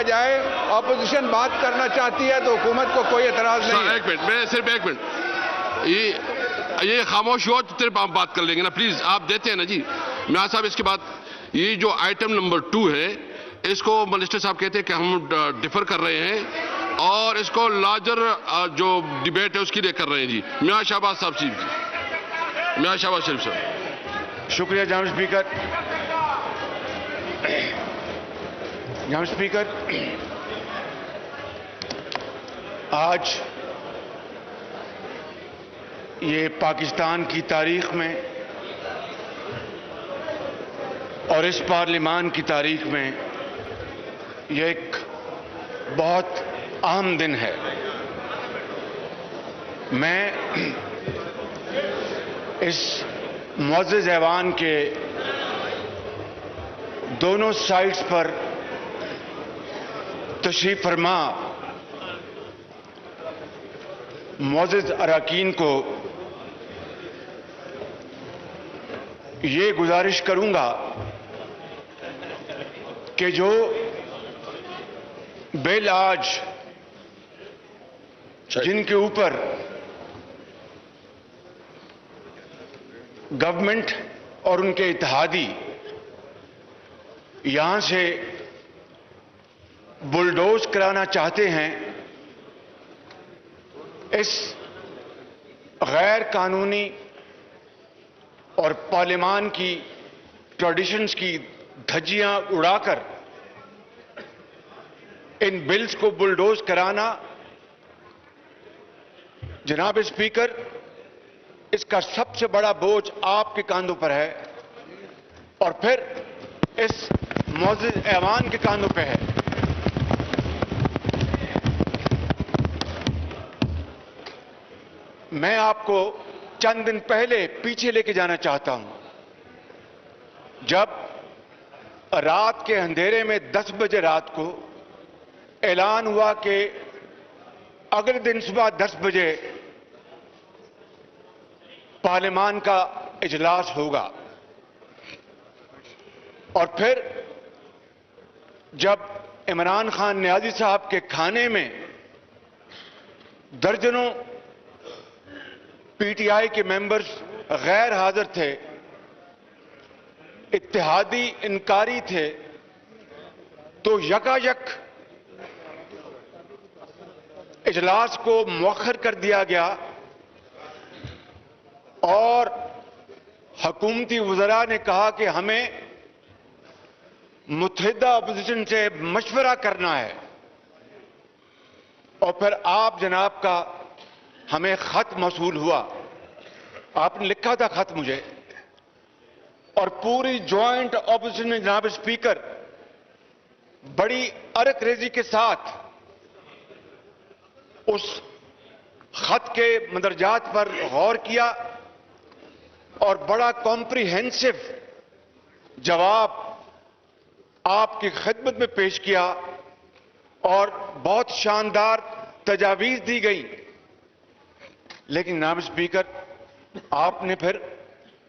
جائے. اپوزیشن بات کرنا چاہتی ہے تو حکومت کو کوئی اعتراض نہیں ہے. ایک منٹ، میں صرف ایک منٹ، یہ خاموش ہو تو صرف آپ بات کر لیں گے نا پلیز. آپ دیتے ہیں نا جی میاں صاحب. اس کے بعد یہ جو آئٹم نمبر 2 ہے اس کو منسٹر صاحب کہتے ہیں کہ ہم ڈیفر کر رہے ہیں اور اس کو لارجر جو ڈیبیٹ ہے اس کے لیے کر رہے ہیں جی. میاں شہباز صاحب جی، میاں شہباز شریف صاحب. شکریہ جناب اسپیکر. جناب اسپیکر، آج یہ پاکستان کی تاریخ میں اور اس پارلیمان کی تاریخ میں یہ ایک بہت اہم دن ہے. میں اس معزز ایوان کے دونوں سائٹس پر تشریف فرما معزز اراکین کو یہ گزارش کروں گا کہ جو بل آج جن کے اوپر گورنمنٹ اور ان کے اتحادی یہاں سے بلڈوز کرانا چاہتے ہیں، اس غیر قانونی اور پارلیمان کی ٹریڈیشنز کی دھجیاں اڑا کر ان بلز کو بلڈوز کرانا، جناب اسپیکر، اس کا سب سے بڑا بوجھ آپ کے کاندھوں پر ہے اور پھر اس معزز ایوان کے کاندھوں پہ ہے. میں آپ کو چند دن پہلے پیچھے لے کے جانا چاہتا ہوں، جب رات کے اندھیرے میں 10 بجے رات کو اعلان ہوا کہ اگلے دن صبح 10 بجے پارلیمان کا اجلاس ہوگا، اور پھر جب عمران خان نیازی صاحب کے کھانے میں درجنوں پی ٹی آئی کے ممبرز غیر حاضر تھے، اتحادی انکاری تھے، تو یکایک اجلاس کو مؤخر کر دیا گیا اور حکومتی وزراء نے کہا کہ ہمیں متحدہ اپوزیشن سے مشورہ کرنا ہے. اور پھر آپ جناب کا ہمیں خط موصول ہوا، آپ نے لکھا تھا خط مجھے، اور پوری جوائنٹ اپوزیشن میں جناب اسپیکر بڑی ارک ریزی کے ساتھ اس خط کے مندرجات پر غور کیا اور بڑا کمپریہنسو جواب آپ کی خدمت میں پیش کیا اور بہت شاندار تجاویز دی گئی. لیکن جناب اسپیکر، آپ نے پھر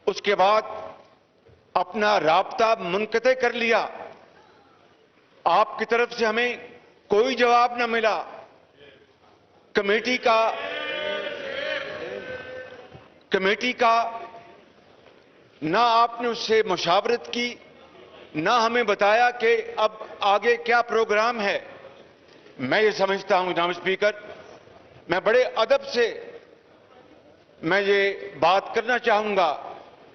اس کے بعد اپنا رابطہ منقطع کر لیا. آپ کی طرف سے ہمیں کوئی جواب نہ ملا. کمیٹی کا نہ آپ نے اس سے مشاورت کی، نہ ہمیں بتایا کہ اب آگے کیا پروگرام ہے. میں یہ سمجھتا ہوں جناب اسپیکر، میں بڑے ادب سے میں یہ بات کرنا چاہوں گا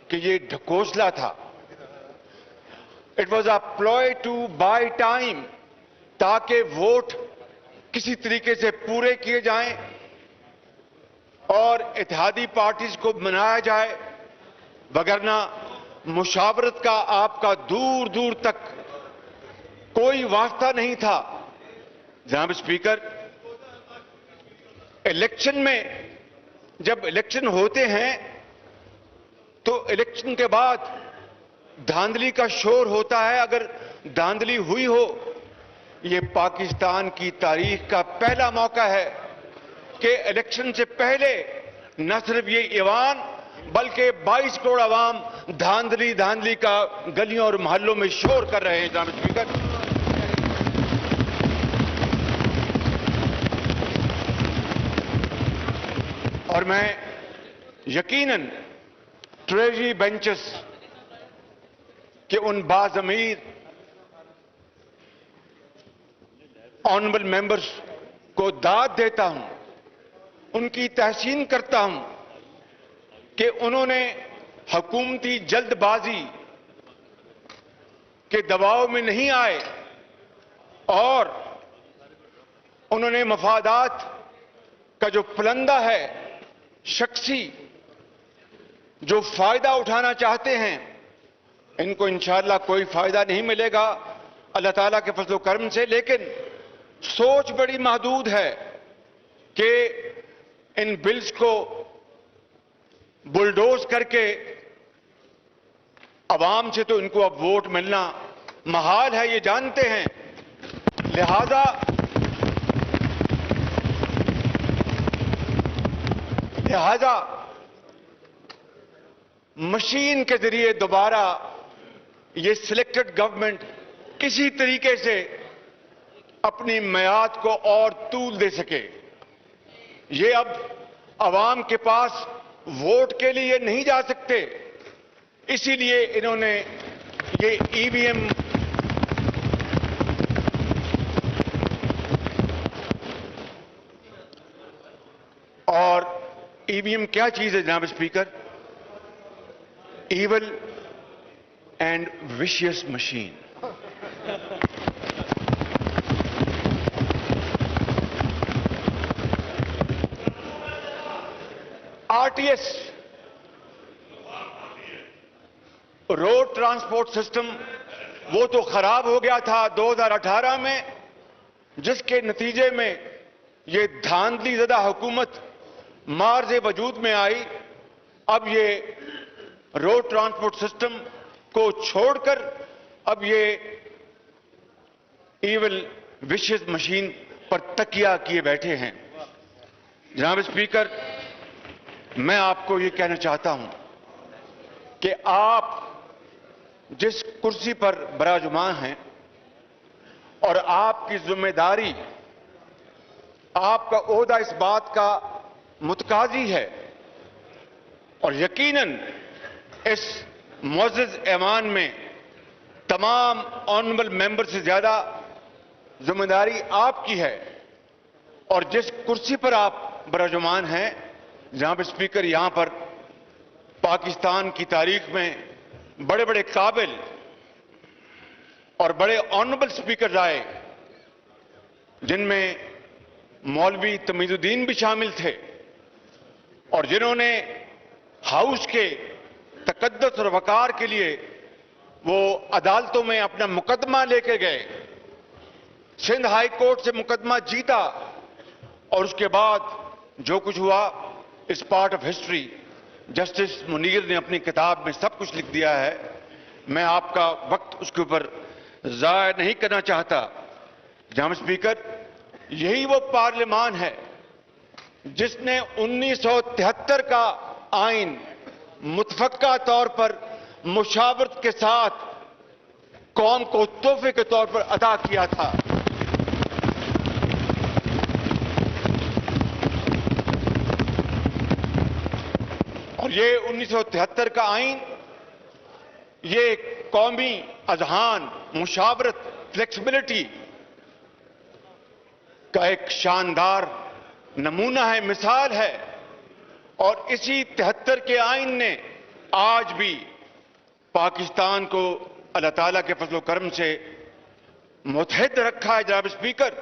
کہ یہ ڈھکوسلا تھا. It was a ploy to buy time, تاکہ ووٹ کسی طریقے سے پورے کیے جائیں اور اتحادی پارٹیز کو منایا جائے، وگرنہ مشاورت کا آپ کا دور دور تک کوئی واسطہ نہیں تھا. جناب اسپیکر، الیکشن میں جب الیکشن ہوتے ہیں تو الیکشن کے بعد دھاندلی کا شور ہوتا ہے. اگر دھاندلی ہوئی ہو، یہ پاکستان کی تاریخ کا پہلا موقع ہے کہ الیکشن سے پہلے نہ صرف یہ ایوان بلکہ 22 کروڑ عوام دھاندلی کا گلیوں اور محلوں میں شور کر رہے ہیں. جناب اسپیکر، اور میں یقیناً ٹریجری بینچز کے ان باضمیر آنریبل ممبرز کو داد دیتا ہوں، ان کی تحسین کرتا ہوں کہ انہوں نے حکومتی جلد بازی کے دباؤ میں نہیں آئے اور انہوں نے مفادات کا جو پلندہ ہے، شخصی جو فائدہ اٹھانا چاہتے ہیں، ان کو انشاءاللہ کوئی فائدہ نہیں ملے گا اللہ تعالیٰ کے فضل و کرم سے، لیکن سوچ بڑی محدود ہے کہ ان بلز کو بلڈوز کر کے عوام سے تو ان کو اب ووٹ ملنا محال ہے، یہ جانتے ہیں، لہذا مشین کے ذریعے دوبارہ یہ سلیکٹڈ گورنمنٹ کسی طریقے سے اپنی میعاد کو اور طول دے سکے۔ یہ اب عوام کے پاس ووٹ کے لیے نہیں جا سکتے، اسی لیے انہوں نے یہ ای وی ایم اور ای وی ایم کیا چیز ہے جناب speaker? Evil and vicious machine. R T S road transport system وہ تو خراب ہو گیا تھا 2018 میں، جس کے نتیجے میں یہ دھاندلی زدہ حکومت مارز وجود میں آئی۔ اب یہ روڈ ٹرانسپورٹ سسٹم کو چھوڑ کر اب یہ ایول وشیس مشین پر تکیہ کیے بیٹھے ہیں۔ جناب اسپیکر، میں آپ کو یہ کہنا چاہتا ہوں کہ آپ جس کرسی پر براجمان ہیں اور آپ کی ذمہ داری، آپ کا عہدہ اس بات کا متقاضی ہے اور یقیناً اس معزز ایوان میں تمام آنریبل ممبر سے زیادہ ذمہ داری آپ کی ہے، اور جس کرسی پر آپ براجمان ہیں جناب اسپیکر، یہاں پر پاکستان کی تاریخ میں بڑے بڑے قابل اور بڑے آنریبل اسپیکر آئے، جن میں مولوی تمیز الدین بھی شامل تھے، اور جنہوں نے ہاؤس کے تقدس اور وقار کے لیے وہ عدالتوں میں اپنا مقدمہ لے کے گئے، سندھ ہائی کورٹ سے مقدمہ جیتا، اور اس کے بعد جو کچھ ہوا اس part of history justice Munir نے اپنی کتاب میں سب کچھ لکھ دیا ہے۔ میں آپ کا وقت اس کے اوپر ضائع نہیں کرنا چاہتا۔ جناب اسپیکر، یہی وہ پارلیمان ہے جس نے 1973 کا آئین متفقہ طور پر مشاورت کے ساتھ قوم کو تحفے کے طور پر عطا کیا تھا۔ اور یہ 1973 کا آئین یہ قومی اذہان، مشاورت، فلیکسیبلٹی کا ایک شاندار نمونہ ہے، مثال ہے، اور اسی 73 کے آئین نے آج بھی پاکستان کو اللہ تعالیٰ کے فضل و کرم سے متحد رکھا ہے۔ جناب اسپیکر،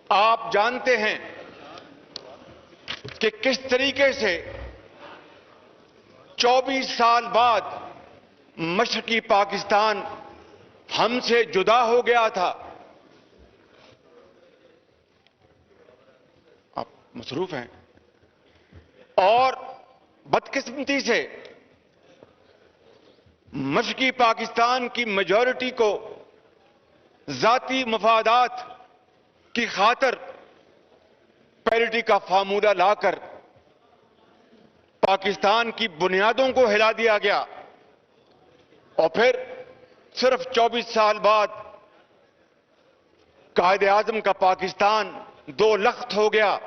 آپ جانتے ہیں کہ کس طریقے سے 24 سال بعد مشرقی پاکستان ہم سے جدا ہو گیا تھا۔ آپ مصروف ہیں، اور بدقسمتی سے مشرقی پاکستان کی میجورٹی کو ذاتی مفادات کی خاطر پیرٹی کا فارمولہ لا کر پاکستان کی بنیادوں کو ہلا دیا گیا، اور پھر صرف 24 سال بعد قائد اعظم کا پاکستان دو لخت ہو گیا۔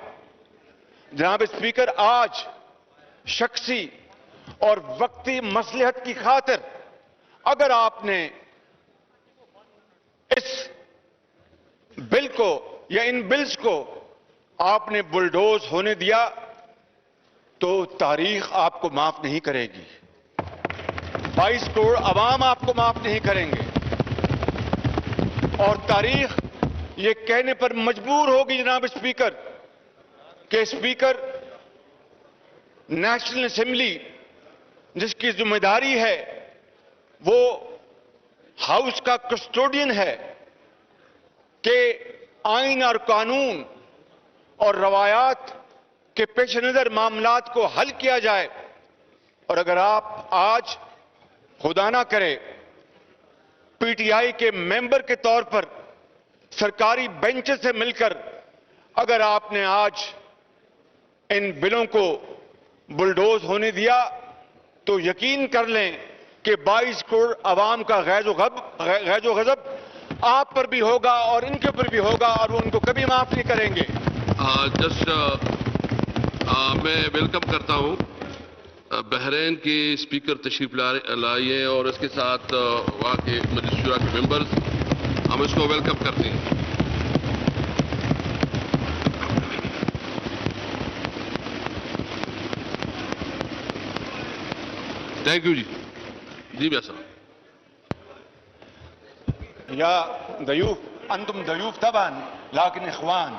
جناب اسپیکر آج شخصی اور وقتی مصلحت کی خاطر اگر آپ نے اس بل کو یا ان بلز کو آپ نے بلڈوز ہونے دیا تو تاریخ آپ کو معاف نہیں کرے گی. 22 کروڑ عوام آپ کو معاف نہیں کریں گے اور تاریخ یہ کہنے پر مجبور ہوگی جناب اسپیکر کہ اسپیکر نیشنل اسمبلی جس کی ذمہ داری ہے وہ ہاؤس کا کسٹوڈین ہے کہ آئین اور قانون اور روایات کے پیش نظر معاملات کو حل کیا جائے. اور اگر آپ آج خدا نہ کرے پی ٹی آئی کے ممبر کے طور پر سرکاری بینچ سے مل کر اگر آپ نے آج ان بلوں کو بلڈوز ہونے دیا تو یقین کر لیں کہ 22 کروڑ عوام کا غیظ و غضب آپ پر بھی ہوگا اور ان کے اوپر بھی ہوگا اور وہ ان کو کبھی معاف نہیں کریں گے. میں ویلکم کرتا ہوں بحرین کے اسپیکر تشریف لائے اور اس کے ساتھ وہاں کے مجلس شورا کے ممبرز، ہم اس کو ویلکم کرتے ہیں. تھینک یو جی بیاسا. یا ضیوف انتم ضیوف طبعا لیکن اخوان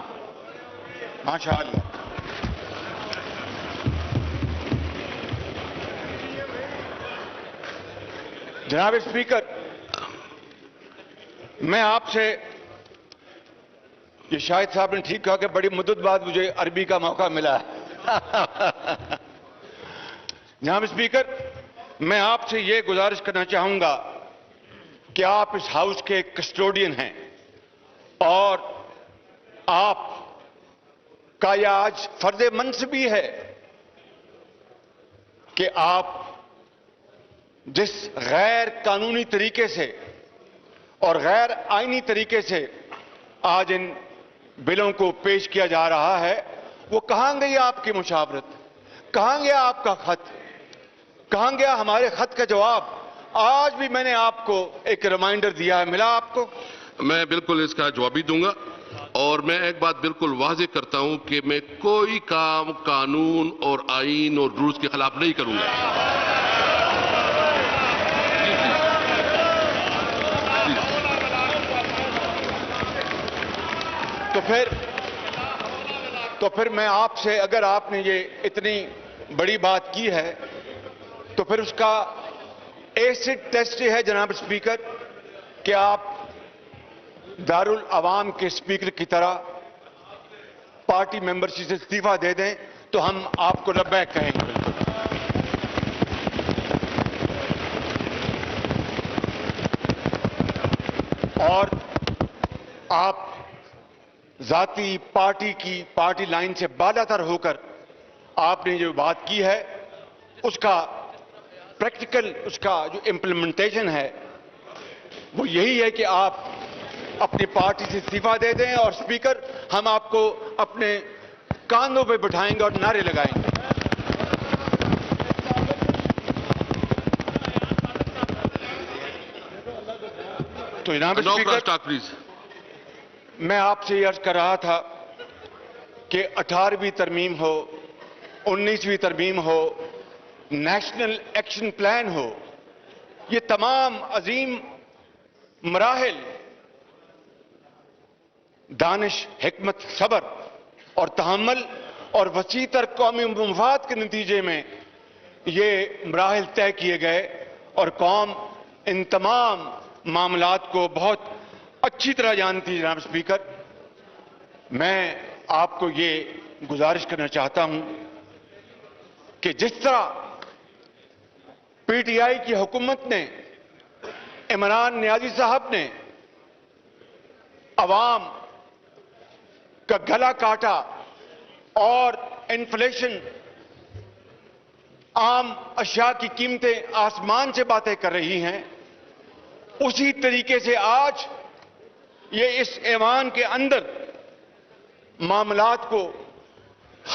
ماشاء اللہ. جناب اسپیکر، میں آپ سے یہ شاہد صاحب نے ٹھیک کہا کہ بڑی مدت بعد مجھے عربی کا موقع ملا ہے. جناب اسپیکر، میں آپ سے یہ گزارش کرنا چاہوں گا کہ آپ اس ہاؤس کے کسٹوڈین ہیں اور آپ کا یہ آج فرض منصبی ہے کہ آپ جس غیر قانونی طریقے سے اور غیر آئینی طریقے سے آج ان بلوں کو پیش کیا جا رہا ہے، وہ کہاں گئی آپ کی مشاورت، کہاں گیا آپ کا خط، کہاں گیا ہمارے خط کا جواب؟ آج بھی میں نے آپ کو ایک ریمائنڈر دیا ہے، ملا آپ کو؟ میں بالکل اس کا جواب بھی دوں گا اور میں ایک بات بالکل واضح کرتا ہوں کہ میں کوئی کام قانون اور آئین اور رولز کے خلاف نہیں کروں گا. تو پھر میں آپ سے، اگر آپ نے یہ اتنی بڑی بات کی ہے تو پھر اس کا ایسڈ ٹیسٹ یہ ہے جناب اسپیکر کہ آپ دارالعوام کے اسپیکر کی طرح پارٹی ممبرشپ سے استعفیٰ دے دیں تو ہم آپ کو لبیک کہیں گے. اور آپ ذاتی پارٹی لائن سے بالا تر ہو کر آپ نے جو بات کی ہے اس کا پریکٹیکل، اس کا جو امپلیمنٹیشن ہے وہ یہی ہے کہ آپ اپنی پارٹی سے استعفیٰ دے دیں اور اسپیکر ہم آپ کو اپنے کاندھوں پہ بٹھائیں گے اور نعرے لگائیں گے. تو جناب اسپیکر، میں آپ سے یہ عرض کر رہا تھا کہ 18ویں ترمیم ہو، 19ویں ترمیم ہو، نیشنل ایکشن پلان ہو، یہ تمام عظیم مراحل دانش، حکمت، صبر اور تحمل اور وسیع تر قومی مفاد کے نتیجے میں یہ مراحل طے کیے گئے اور قوم ان تمام معاملات کو بہت اچھی طرح جانتی ہے. جناب اسپیکر، میں آپ کو یہ گزارش کرنا چاہتا ہوں کہ جس طرح پی ٹی آئی کی حکومت نے، عمران نیازی صاحب نے عوام کا گلا کاٹا اور انفلیشن، عام اشیاء کی قیمتیں آسمان سے باتیں کر رہی ہیں، اسی طریقے سے آج یہ اس ایوان کے اندر معاملات کو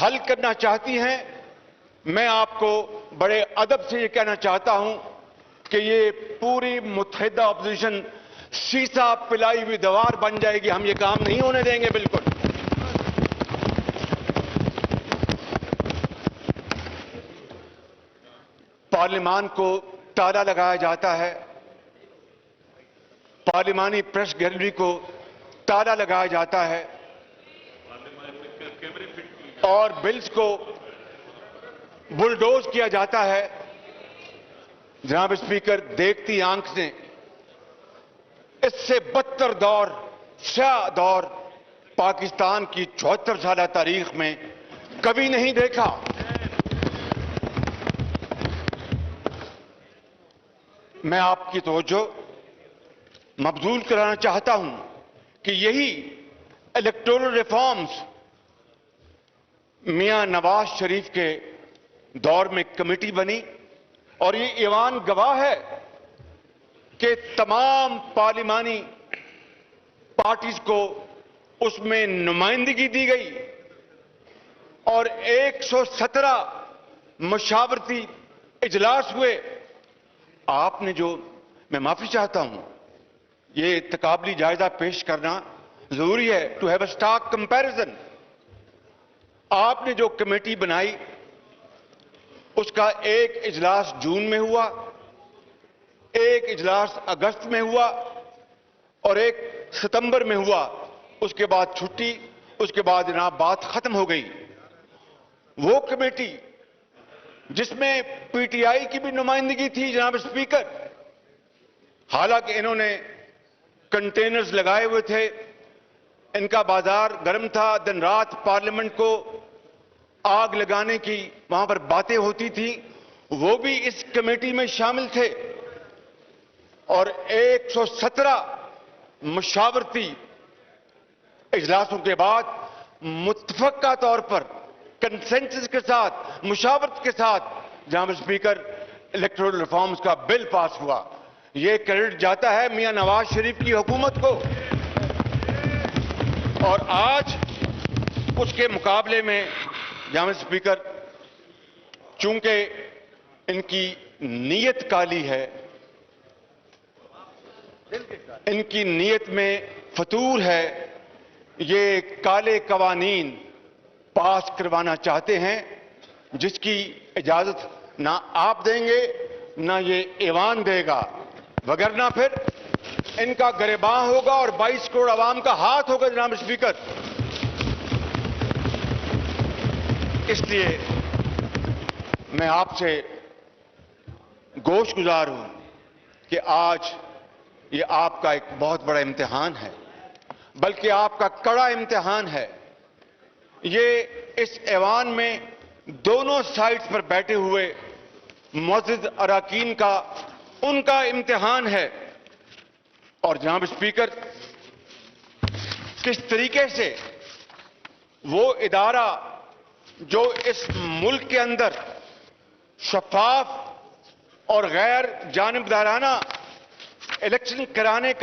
حل کرنا چاہتی ہیں، میں آپ کو بڑے ادب سے یہ کہنا چاہتا ہوں کہ یہ پوری متحدہ اپوزیشن سیسا پلائی ہوئی دیوار بن جائے گی. ہم یہ کام نہیں ہونے دیں گے بالکل. پارلیمان کو تالا لگایا جاتا ہے، پارلیمانی پریس گیلری کو تالا لگایا جاتا ہے اور بلز کو بلڈوز کیا جاتا ہے. جناب اسپیکر، دیکھتی آنکھ نے اس سے بدتر دور، سیاہ دور پاکستان کی 74 سالہ تاریخ میں کبھی نہیں دیکھا. میں آپ کی توجہ مبذول کرانا چاہتا ہوں کہ یہی الیکٹورل ریفارمز میاں نواز شریف کے دور میں کمیٹی بنی اور یہ ایوان گواہ ہے کہ تمام پارلیمانی پارٹیز کو اس میں نمائندگی دی گئی اور 117 مشاورتی اجلاس ہوئے. آپ نے جو، میں معافی چاہتا ہوں، یہ تقابلی جائزہ پیش کرنا ضروری ہے، to have a stark comparison. آپ نے جو کمیٹی بنائی اس کا ایک اجلاس جون میں ہوا، ایک اجلاس اگست میں ہوا اور ایک ستمبر میں ہوا. اس کے بعد چھٹی، اس کے بعد جناب بات ختم ہو گئی. وہ کمیٹی جس میں پی ٹی آئی کی بھی نمائندگی تھی جناب اسپیکر، حالانکہ انہوں نے کنٹینرز لگائے ہوئے تھے، ان کا بازار گرم تھا، دن رات پارلیمنٹ کو آگ لگانے کی وہاں پر باتیں ہوتی تھیں، وہ بھی اس کمیٹی میں شامل تھے. اور 117 مشاورتی اجلاسوں کے بعد متفقہ طور پر کنسنسس کے ساتھ، مشاورت کے ساتھ جناب اسپیکر الیکٹورل ریفارمز کا بل پاس ہوا. یہ کریڈٹ جاتا ہے میاں نواز شریف کی حکومت کو. اور آج اس کے مقابلے میں جناب اسپیکر، چونکہ ان کی نیت کالی ہے، ان کی نیت میں فتور ہے، یہ کالے قوانین پاس کروانا چاہتے ہیں جس کی اجازت نہ آپ دیں گے نہ یہ ایوان دے گا، وگرنہ پھر ان کا گریباں ہوگا اور 22 کروڑ عوام کا ہاتھ ہوگا جناب اسپیکر. اس لیے میں آپ سے گوش گزار ہوں کہ آج یہ آپ کا ایک بہت بڑا امتحان ہے، بلکہ آپ کا کڑا امتحان ہے. یہ اس ایوان میں دونوں سائڈز پر بیٹھے ہوئے معزز اراکین کا، ان کا امتحان ہے. اور جناب اسپیکر، کس طریقے سے وہ ادارہ جو اس ملک کے اندر شفاف اور غیر جانبدارانہ الیکشن کرانے کا